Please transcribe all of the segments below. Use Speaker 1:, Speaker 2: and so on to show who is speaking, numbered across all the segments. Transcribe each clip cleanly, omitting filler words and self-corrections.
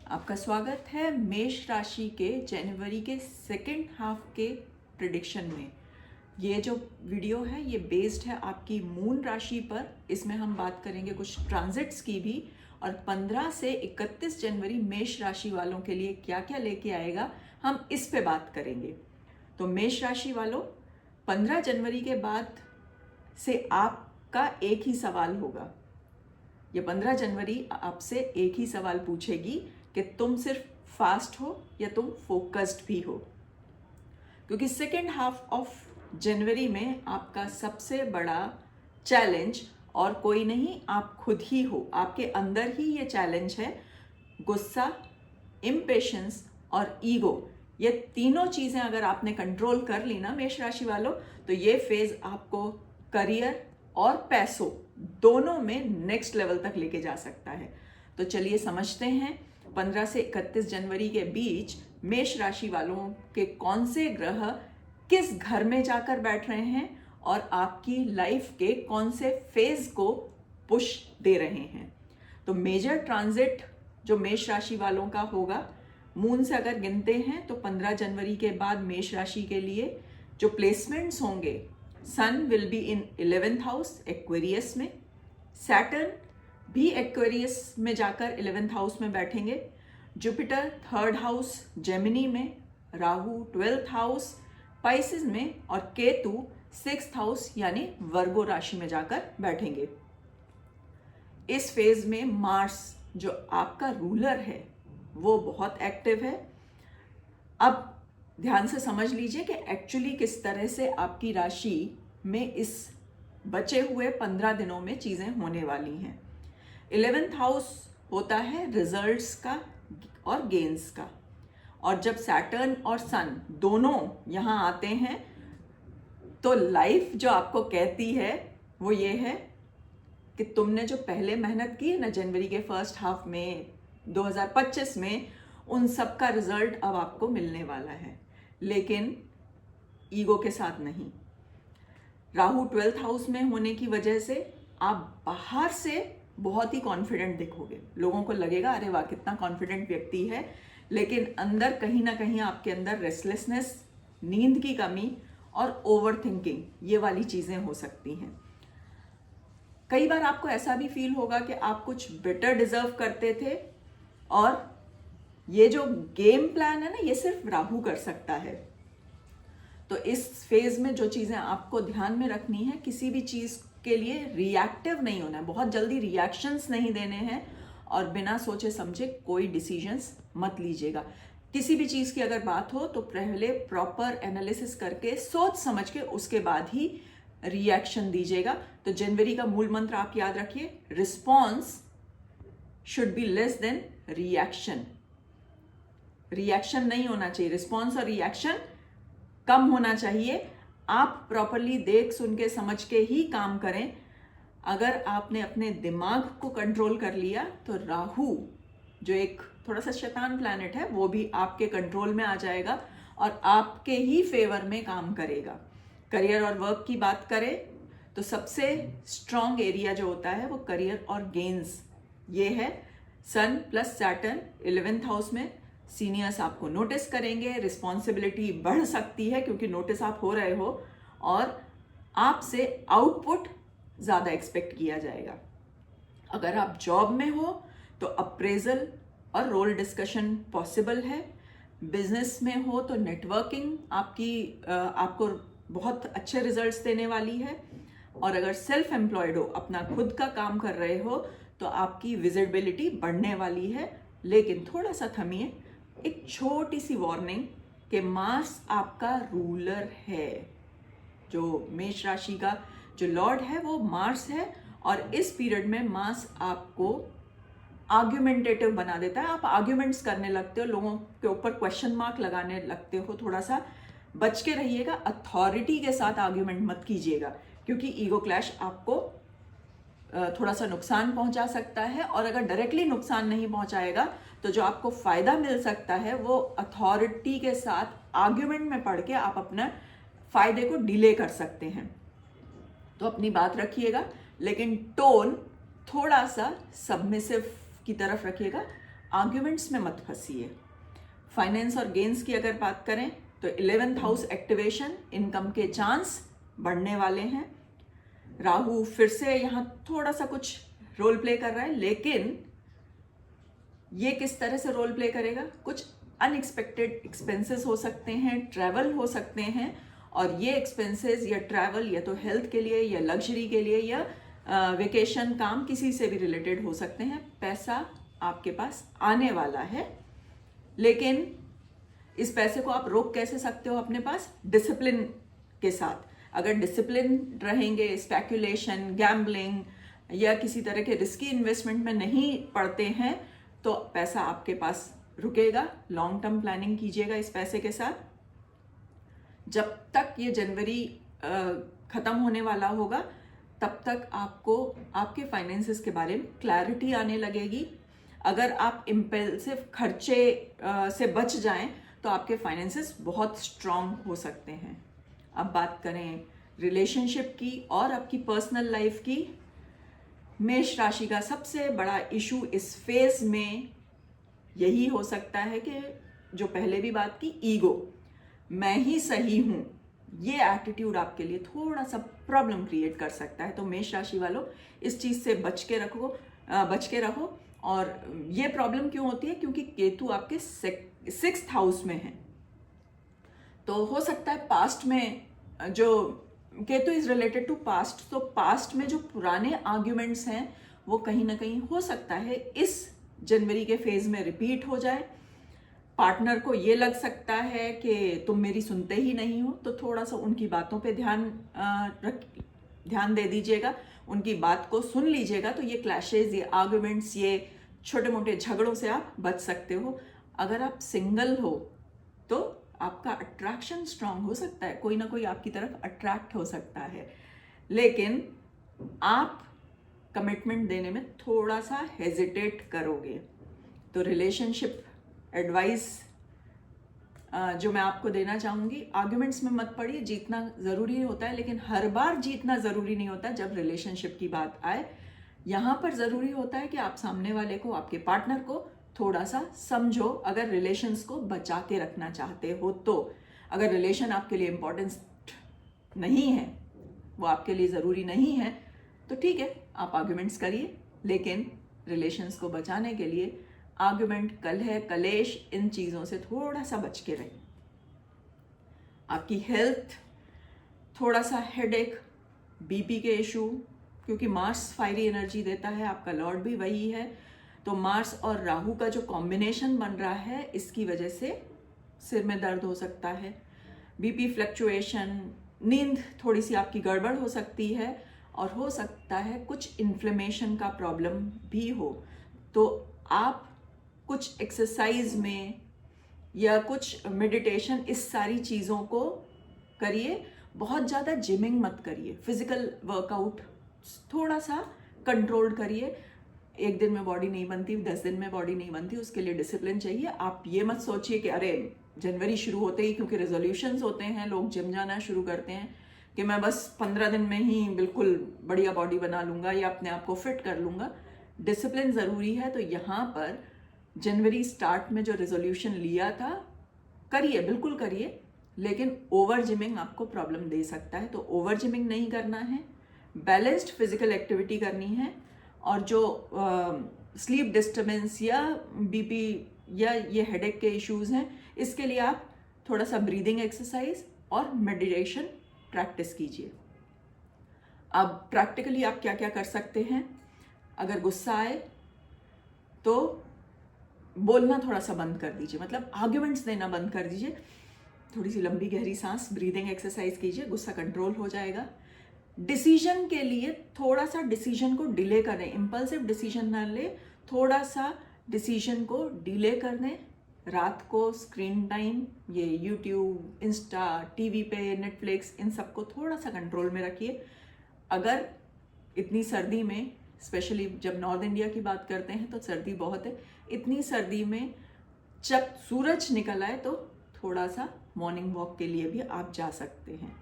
Speaker 1: आपका स्वागत है मेष राशि के जनवरी के सेकेंड हाफ के प्रिडिक्शन में। ये जो वीडियो है ये बेस्ड है आपकी मून राशि पर। इसमें हम बात करेंगे कुछ ट्रांजिट्स की भी, और 15 से 31 जनवरी मेष राशि वालों के लिए क्या क्या लेके आएगा हम इस पे बात करेंगे। तो मेष राशि वालों, 15 जनवरी के बाद से आपका एक ही सवाल होगा। ये 15 जनवरी आपसे एक ही सवाल पूछेगी कि तुम सिर्फ फास्ट हो या तुम फोकस्ड भी हो, क्योंकि सेकेंड हाफ ऑफ जनवरी में आपका सबसे बड़ा चैलेंज और कोई नहीं, आप खुद ही हो। आपके अंदर ही ये चैलेंज है। गुस्सा, इम्पेशंस और ईगो, ये तीनों चीज़ें अगर आपने कंट्रोल कर ली ना मेष राशि वालों, तो ये फेज आपको करियर और पैसों दोनों में नेक्स्ट लेवल तक लेके जा सकता है। तो चलिए समझते हैं 15 से 31 जनवरी के बीच मेष राशि वालों के कौन से ग्रह किस घर में जाकर बैठ रहे हैं और आपकी लाइफ के कौन से फेज को पुश दे रहे हैं। तो मेजर ट्रांजिट जो मेष राशि वालों का होगा, मून से अगर गिनते हैं तो 15 जनवरी के बाद मेष राशि के लिए जो प्लेसमेंट्स होंगे, sun will be in 11th house Aquarius में, सैटर्न भी एक्वेरियस में जाकर 11th हाउस में बैठेंगे, जुपिटर 3rd हाउस जेमिनी में, राहु 12th हाउस पाइसिस में और केतु 6th हाउस यानी वर्गो राशि में जाकर बैठेंगे। इस फेज में मार्स जो आपका रूलर है वो बहुत एक्टिव है। अब ध्यान से समझ लीजिए कि एक्चुअली किस तरह से आपकी राशि में इस बचे हुए 15 दिनों में चीजें होने वाली हैं। 11th हाउस होता है रिजल्ट्स का और गेन्स का, और जब सैटर्न और सन दोनों यहाँ आते हैं तो लाइफ जो आपको कहती है वो ये है कि तुमने जो पहले मेहनत की है ना जनवरी के फर्स्ट हाफ में 2025 में, उन सब का रिजल्ट अब आपको मिलने वाला है, लेकिन ईगो के साथ नहीं। राहु 12th हाउस में होने की वजह से आप बाहर से बहुत ही कॉन्फिडेंट दिखोगे। लोगों को लगेगा अरे वाह कितना कॉन्फिडेंट व्यक्ति है, लेकिन अंदर कहीं ना कहीं आपके अंदर रेस्टलेसनेस, नींद की कमी और ओवर थिंकिंग, ये वाली चीजें हो सकती हैं। कई बार आपको ऐसा भी फील होगा कि आप कुछ बेटर डिजर्व करते थे, और ये जो गेम प्लान है ना ये सिर्फ राहु कर सकता है। तो इस फेज में जो चीजें आपको ध्यान में रखनी है, किसी भी चीज के लिए रिएक्टिव नहीं होना है, बहुत जल्दी रिएक्शंस नहीं देने हैं, और बिना सोचे समझे कोई डिसीजंस मत लीजिएगा। किसी भी चीज की अगर बात हो तो पहले प्रॉपर एनालिसिस करके सोच समझ के उसके बाद ही रिएक्शन दीजिएगा। तो जनवरी का मूल मंत्र आप याद रखिए, response should be less than reaction. Reaction नहीं होना चाहिए, रिस्पॉन्स और रिएक्शन कम होना चाहिए। आप प्रॉपरली देख सुन के समझ के ही काम करें। अगर आपने अपने दिमाग को कंट्रोल कर लिया तो राहु जो एक थोड़ा सा शैतान प्लैनेट है वो भी आपके कंट्रोल में आ जाएगा और आपके ही फेवर में काम करेगा। करियर और वर्क की बात करें तो सबसे स्ट्रॉन्ग एरिया जो होता है वो करियर और गेन्स, ये है सन प्लस सैटर्न 11th हाउस में। सीनियर्स आपको नोटिस करेंगे, रिस्पॉन्सिबिलिटी बढ़ सकती है क्योंकि नोटिस आप हो रहे हो, और आपसे आउटपुट ज़्यादा एक्सपेक्ट किया जाएगा। अगर आप जॉब में हो तो अप्रेजल और रोल डिस्कशन पॉसिबल है। बिजनेस में हो तो नेटवर्किंग आपको बहुत अच्छे रिजल्ट्स देने वाली है, और अगर सेल्फ एम्प्लॉयड हो, अपना खुद का काम कर रहे हो, तो आपकी विजिबिलिटी बढ़ने वाली है। लेकिन थोड़ा सा थमिए, एक छोटी सी वार्निंग कि मार्स आपका रूलर है। जो मेष राशि का जो लॉर्ड है वो मार्स है, और इस पीरियड में मार्स आपको आर्ग्यूमेंटेटिव बना देता है। आप आर्ग्यूमेंट्स करने लगते हो, लोगों के ऊपर क्वेश्चन मार्क लगाने लगते हो। थोड़ा सा बच के रहिएगा, अथॉरिटी के साथ आर्ग्यूमेंट मत कीजिएगा, क्योंकि ईगो क्लैश आपको थोड़ा सा नुकसान पहुंचा सकता है। और अगर डायरेक्टली नुकसान नहीं पहुंचाएगा तो जो आपको फायदा मिल सकता है वो अथॉरिटी के साथ आर्ग्यूमेंट में पढ़ के आप अपना फायदे को डिले कर सकते हैं। तो अपनी बात रखिएगा, लेकिन टोन थोड़ा सा सबमिसिव की तरफ रखिएगा। आर्ग्यूमेंट्स में मत फंसिए। फाइनेंस और गेन्स की अगर बात करें तो 11th हाउस एक्टिवेशन, इनकम के चांस बढ़ने वाले हैं। राहु फिर से यहाँ थोड़ा सा कुछ रोल प्ले कर रहा है, लेकिन ये किस तरह से रोल प्ले करेगा, कुछ अनएक्सपेक्टेड एक्सपेंसेस हो सकते हैं, ट्रैवल हो सकते हैं, और ये एक्सपेंसेस या ट्रैवल या तो हेल्थ के लिए या लग्जरी के लिए या वेकेशन, काम किसी से भी रिलेटेड हो सकते हैं। पैसा आपके पास आने वाला है, लेकिन इस पैसे को आप रोक कैसे सकते हो अपने पास? डिसिप्लिन के साथ। अगर डिसिप्लिन रहेंगे, स्पेक्यूलेशन, गैम्बलिंग या किसी तरह के रिस्की इन्वेस्टमेंट में नहीं पड़ते हैं, तो पैसा आपके पास रुकेगा। लॉन्ग टर्म प्लानिंग कीजिएगा इस पैसे के साथ। जब तक ये जनवरी खत्म होने वाला होगा, तब तक आपको आपके फाइनेंसेस के बारे में क्लैरिटी आने लगेगी। अगर आप इम्पल्सिव खर्चे से बच जाएं तो आपके फाइनेंसेस बहुत स्ट्रांग हो सकते हैं। अब बात करें रिलेशनशिप की और आपकी पर्सनल लाइफ की। मेष राशि का सबसे बड़ा इशू इस फेज में यही हो सकता है कि जो पहले भी बात की, ईगो, मैं ही सही हूं, ये एटीट्यूड आपके लिए थोड़ा सा प्रॉब्लम क्रिएट कर सकता है। तो मेष राशि वालों, इस चीज से बच के रहो। और ये प्रॉब्लम क्यों होती है? क्योंकि केतु आपके 6th हाउस में है। तो हो सकता है पास्ट में, जो Ketu is related to past, तो पास्ट में जो पुराने आर्ग्यूमेंट्स हैं वो कहीं ना कहीं हो सकता है इस जनवरी के फेज में रिपीट हो जाए। पार्टनर को ये लग सकता है कि तुम मेरी सुनते ही नहीं हो, तो थोड़ा सा उनकी बातों पे ध्यान दे दीजिएगा, उनकी बात को सुन लीजिएगा। तो ये क्लैशेज, ये आर्ग्यूमेंट्स, ये छोटे मोटे झगड़ों से आप बच सकते हो। अगर आप सिंगल हो तो आपका अट्रैक्शन स्ट्रांग हो सकता है, कोई ना कोई आपकी तरफ अट्रैक्ट हो सकता है, लेकिन आप कमिटमेंट देने में थोड़ा सा हेजिटेट करोगे। तो रिलेशनशिप एडवाइस जो मैं आपको देना चाहूँगी, आर्ग्यूमेंट्स में मत पड़िए। जीतना ज़रूरी होता है, लेकिन हर बार जीतना ज़रूरी नहीं होता जब रिलेशनशिप की बात आए। यहाँ पर ज़रूरी होता है कि आप सामने वाले को, आपके पार्टनर को थोड़ा सा समझो, अगर रिलेशंस को बचा के रखना चाहते हो तो। अगर रिलेशन आपके लिए इम्पोर्टेंस नहीं है, वो आपके लिए ज़रूरी नहीं है, तो ठीक है, आप आर्ग्यूमेंट्स करिए, लेकिन रिलेशंस को बचाने के लिए आर्ग्यूमेंट, कलह, कलेश, इन चीज़ों से थोड़ा सा बच के रहिए। आपकी हेल्थ, थोड़ा सा हेडेक, बीपी के इशू, क्योंकि मार्स फायरी एनर्जी देता है, आपका लॉर्ड भी वही है, तो मार्स और राहु का जो कॉम्बिनेशन बन रहा है, इसकी वजह से सिर में दर्द हो सकता है, बीपी फ्लक्चुएशन, नींद थोड़ी सी आपकी गड़बड़ हो सकती है, और हो सकता है कुछ इन्फ्लेमेशन का प्रॉब्लम भी हो। तो आप कुछ एक्सरसाइज में या कुछ मेडिटेशन, इस सारी चीज़ों को करिए। बहुत ज़्यादा जिमिंग मत करिए, फिजिकल वर्कआउट थोड़ा सा कंट्रोल करिए। एक दिन में बॉडी नहीं बनती, 10 दिन में बॉडी नहीं बनती, उसके लिए डिसिप्लिन चाहिए। आप ये मत सोचिए कि अरे जनवरी शुरू होते ही, क्योंकि रेजोल्यूशंस होते हैं, लोग जिम जाना शुरू करते हैं कि मैं बस 15 दिन में ही बिल्कुल बढ़िया बॉडी बना लूँगा या अपने आप को फिट कर लूँगा। डिसिप्लिन ज़रूरी है। तो यहाँ पर जनवरी स्टार्ट में जो रेजोल्यूशन लिया था, करिए, बिल्कुल करिए, लेकिन ओवर जिमिंग आपको प्रॉब्लम दे सकता है। तो ओवर जिमिंग नहीं करना है, बैलेंस्ड फिजिकल एक्टिविटी करनी है। और जो स्लीप डिस्टर्बेंस या बीपी या ये हेडेक के इश्यूज हैं, इसके लिए आप थोड़ा सा ब्रीदिंग एक्सरसाइज और मेडिटेशन प्रैक्टिस कीजिए। अब प्रैक्टिकली आप क्या क्या कर सकते हैं? अगर गुस्सा आए तो बोलना थोड़ा सा बंद कर दीजिए, मतलब आर्ग्यूमेंट्स देना बंद कर दीजिए। थोड़ी सी लंबी गहरी सांस, ब्रीदिंग एक्सरसाइज कीजिए, गुस्सा कंट्रोल हो जाएगा। डिसीजन के लिए थोड़ा सा डिसीजन को डिले करें, इम्पल्सिव डिसीजन ना ले, थोड़ा सा डिसीजन को डिले कर दें। रात को स्क्रीन टाइम, ये यूट्यूब, इंस्टा, टीवी पे, नेटफ्लिक्स, इन सबको थोड़ा सा कंट्रोल में रखिए। अगर इतनी सर्दी में, स्पेशली जब नॉर्थ इंडिया की बात करते हैं तो सर्दी बहुत है, इतनी सर्दी में जब सूरज निकल आए तो थोड़ा सा मॉर्निंग वॉक के लिए भी आप जा सकते हैं।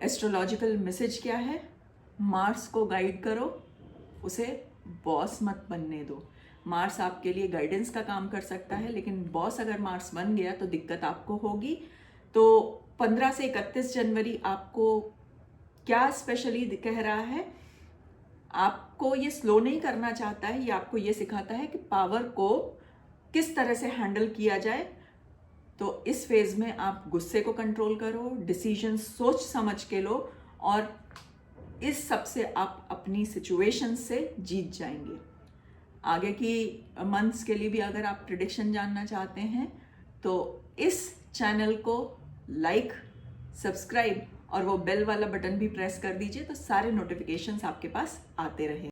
Speaker 1: एस्ट्रोलॉजिकल मैसेज क्या है? मार्स को गाइड करो, उसे बॉस मत बनने दो। मार्स आपके लिए गाइडेंस का काम कर सकता है, लेकिन बॉस अगर मार्स बन गया तो दिक्कत आपको होगी। तो 15 से 31 जनवरी आपको क्या स्पेशली कह रहा है, आपको ये स्लो नहीं करना चाहता है, ये आपको ये सिखाता है कि पावर को किस तरह से हैंडल किया जाए। तो इस फेज में आप गुस्से को कंट्रोल करो, डिसीजन सोच समझ के लो, और इस सब से आप अपनी सिचुएशन से जीत जाएंगे। आगे की मंथ्स के लिए भी अगर आप प्रेडिक्शन जानना चाहते हैं तो इस चैनल को लाइक, सब्सक्राइब और वो बेल वाला बटन भी प्रेस कर दीजिए, तो सारे नोटिफिकेशंस आपके पास आते रहे।